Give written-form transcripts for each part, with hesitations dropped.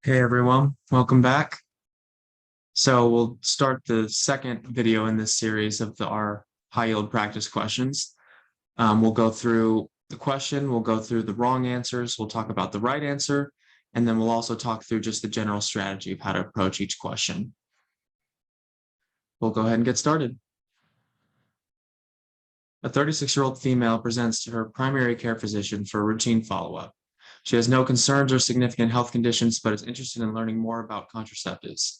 Hey everyone, welcome back. So we'll start the second video in this series of our high yield practice questions. We'll go through the question, we'll go through the wrong answers, we'll talk about the right answer, and then we'll also talk through just the general strategy of how to approach each question. We'll go ahead and get started. A 36-year-old female presents to her primary care physician for a routine follow-up. She has no concerns or significant health conditions, but is interested in learning more about contraceptives.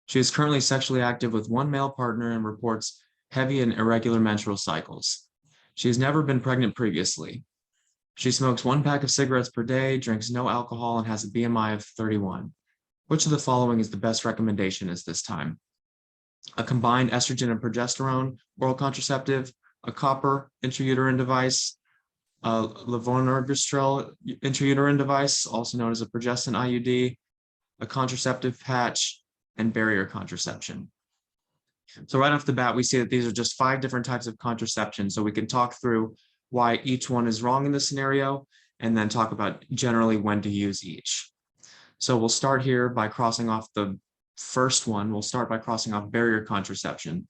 She is currently sexually active with one male partner and reports heavy and irregular menstrual cycles. She has never been pregnant previously. She smokes one pack of cigarettes per day, drinks no alcohol, and has a BMI of 31. Which of the following is the best recommendation at this time? A combined estrogen and progesterone oral contraceptive, a copper intrauterine device, a levonorgestrel intrauterine device, also known as a progestin IUD, a contraceptive patch, and barrier contraception. So right off the bat, we see that these are just 5 different types of contraception. So we can talk through why each one is wrong in this scenario, and then talk about generally when to use each. So we'll start here by crossing off the first one. We'll start by crossing off barrier contraception.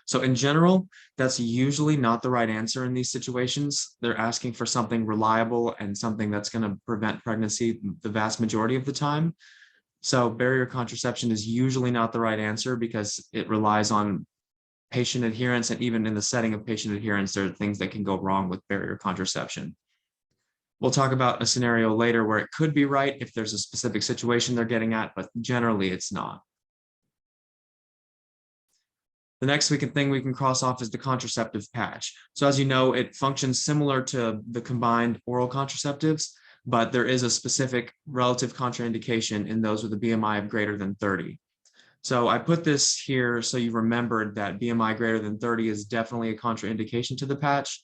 So in general, that's usually not the right answer in these situations. They're asking for something reliable and something that's going to prevent pregnancy the vast majority of the time. So barrier contraception is usually not the right answer because it relies on patient adherence, and even in the setting of patient adherence, there are things that can go wrong with barrier contraception. We'll talk about a scenario later where it could be right if there's a specific situation they're getting at, but generally it's not. The next thing we can cross off is the contraceptive patch. So as you know, it functions similar to the combined oral contraceptives, but there is a specific relative contraindication in those with a BMI of greater than 30. So I put this here so you remembered that BMI greater than 30 is definitely a contraindication to the patch.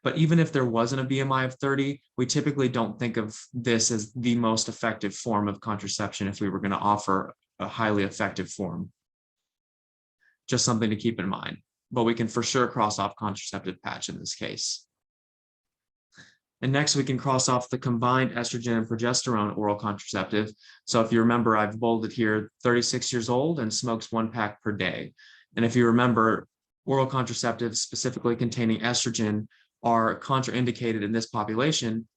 But even if there wasn't a BMI of 30, we typically don't think of this as the most effective form of contraception if we were going to offer a highly effective form. Just something to keep in mind, but we can for sure cross off contraceptive patch in this case. And next we can cross off the combined estrogen and progesterone oral contraceptive. So if you remember, I've bolded here 36 years old and smokes 1 pack per day. And if you remember, oral contraceptives specifically containing estrogen are contraindicated in this population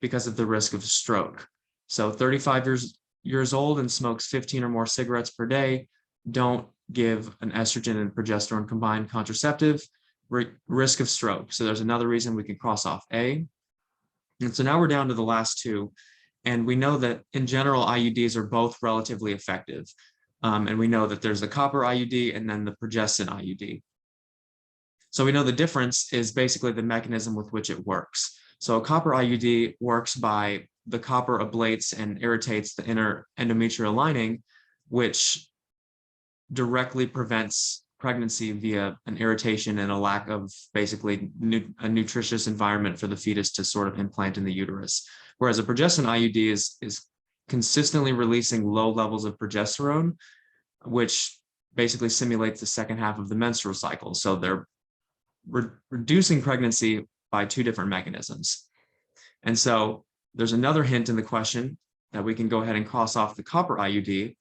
because of the risk of stroke. So 35 years old and smokes 15 or more cigarettes per day, don't give an estrogen and progesterone combined contraceptive, risk of stroke. So there's another reason we can cross off A. And so now we're down to the last 2. And we know that in general, IUDs are both relatively effective. And we know that there's a copper IUD and then the progestin IUD. So we know the difference is basically the mechanism with which it works. So a copper IUD works by the copper ablates and irritates the inner endometrial lining, which directly prevents pregnancy via an irritation and a lack of basically a nutritious environment for the fetus to sort of implant in the uterus. Whereas a progestin IUD is consistently releasing low levels of progesterone, which basically simulates the second half of the menstrual cycle. So they're reducing pregnancy by 2 different mechanisms. And so there's another hint in the question that we can go ahead and cross off the copper IUD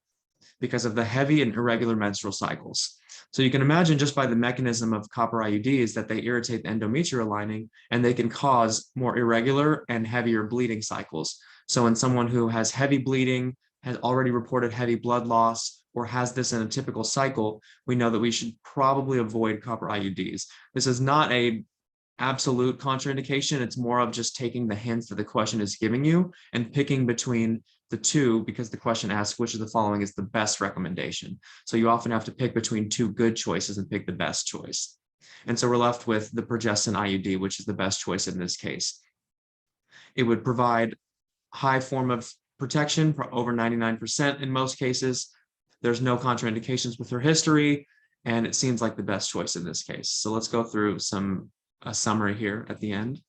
because of the heavy and irregular menstrual cycles. So you can imagine just by the mechanism of copper IUDs that they irritate the endometrial lining and they can cause more irregular and heavier bleeding cycles. So in someone who has heavy bleeding, has already reported heavy blood loss, or has this in a typical cycle, we know that we should probably avoid copper IUDs. This is not an absolute contraindication. It's more of just taking the hints that the question is giving you and picking between the 2 because the question asks which of the following is the best recommendation. So you often have to pick between 2 good choices and pick the best choice. And so we're left with the progestin IUD, which is the best choice in this case. It would provide high form of protection for over 99% in most cases. There's no contraindications with her history, and it seems like the best choice in this case. So let's go through a summary here at the end.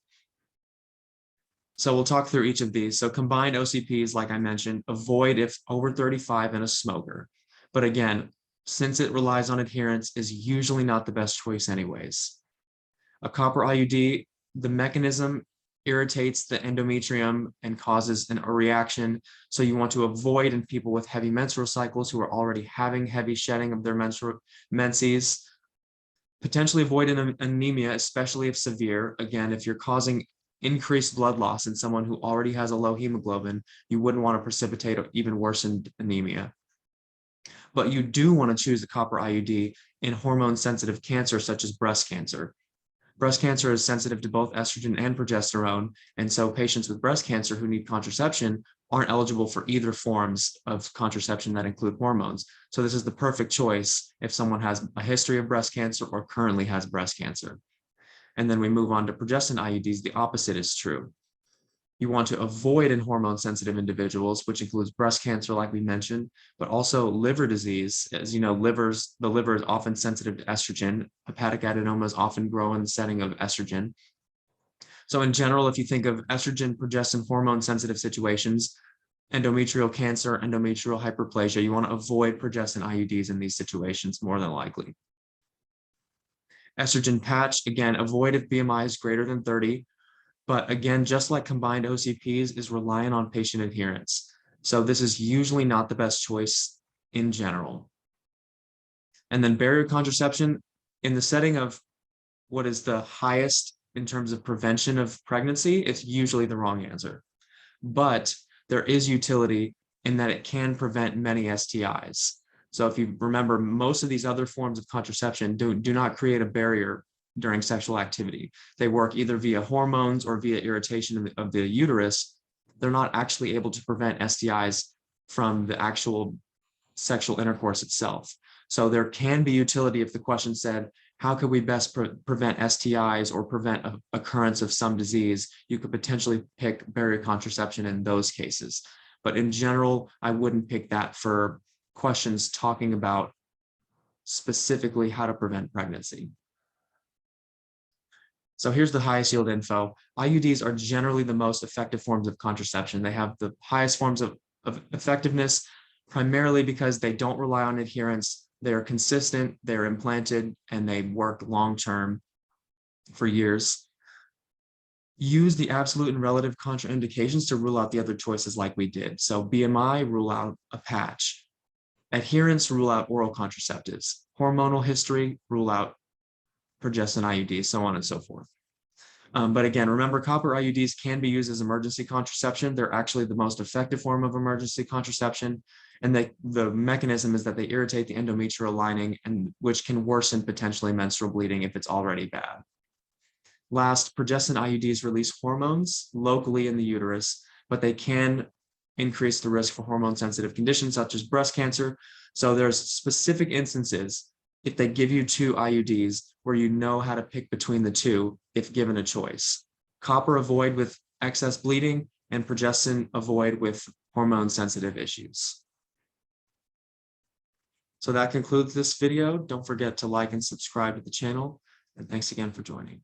So we'll talk through each of these. So combined OCPs, like I mentioned, avoid if over 35 and a smoker. But again, since it relies on adherence, is usually not the best choice anyways. A copper IUD, the mechanism irritates the endometrium and causes a reaction. So you want to avoid in people with heavy menstrual cycles who are already having heavy shedding of their menses. Potentially avoid an anemia, especially if severe. Again, if you're causing increased blood loss in someone who already has a low hemoglobin, you wouldn't want to precipitate even worsened anemia. But you do want to choose the copper IUD in hormone-sensitive cancer, such as breast cancer. Breast cancer is sensitive to both estrogen and progesterone, and so patients with breast cancer who need contraception aren't eligible for either forms of contraception that include hormones. So this is the perfect choice if someone has a history of breast cancer or currently has breast cancer. And then we move on to progestin IUDs. The opposite is true. You want to avoid in hormone-sensitive individuals, which includes breast cancer, like we mentioned, but also liver disease. As you know, the liver is often sensitive to estrogen. Hepatic adenomas often grow in the setting of estrogen. So in general, if you think of estrogen, progestin, hormone-sensitive situations, endometrial cancer, endometrial hyperplasia, you want to avoid progestin IUDs in these situations more than likely. Estrogen patch, again, avoid if BMI is greater than 30. But again, just like combined OCPs, is reliant on patient adherence. So this is usually not the best choice in general. And then barrier contraception, in the setting of what is the highest in terms of prevention of pregnancy, it's usually the wrong answer. But there is utility in that it can prevent many STIs. So if you remember, most of these other forms of contraception do not create a barrier during sexual activity. They work either via hormones or via irritation of the uterus. They're not actually able to prevent STIs from the actual sexual intercourse itself. So there can be utility if the question said, how could we best prevent STIs or prevent occurrence of some disease? You could potentially pick barrier contraception in those cases. But in general, I wouldn't pick that for questions talking about specifically how to prevent pregnancy. So here's the highest yield info. IUDs are generally the most effective forms of contraception. They have the highest forms of effectiveness, primarily because they don't rely on adherence. They're consistent, they're implanted, and they work long-term for years. Use the absolute and relative contraindications to rule out the other choices like we did. So BMI, rule out a patch. Adherence, rule out oral contraceptives. Hormonal history, rule out progestin IUDs, so on and so forth. But again, remember, copper IUDs can be used as emergency contraception. They're actually the most effective form of emergency contraception. And the mechanism is that they irritate the endometrial lining, and which can worsen potentially menstrual bleeding if it's already bad. Last, progestin IUDs release hormones locally in the uterus, but they can increase the risk for hormone-sensitive conditions such as breast cancer. So there's specific instances if they give you two IUDs where you know how to pick between the two if given a choice. Copper avoid with excess bleeding, and progestin avoid with hormone-sensitive issues. So that concludes this video. Don't forget to like and subscribe to the channel, and thanks again for joining.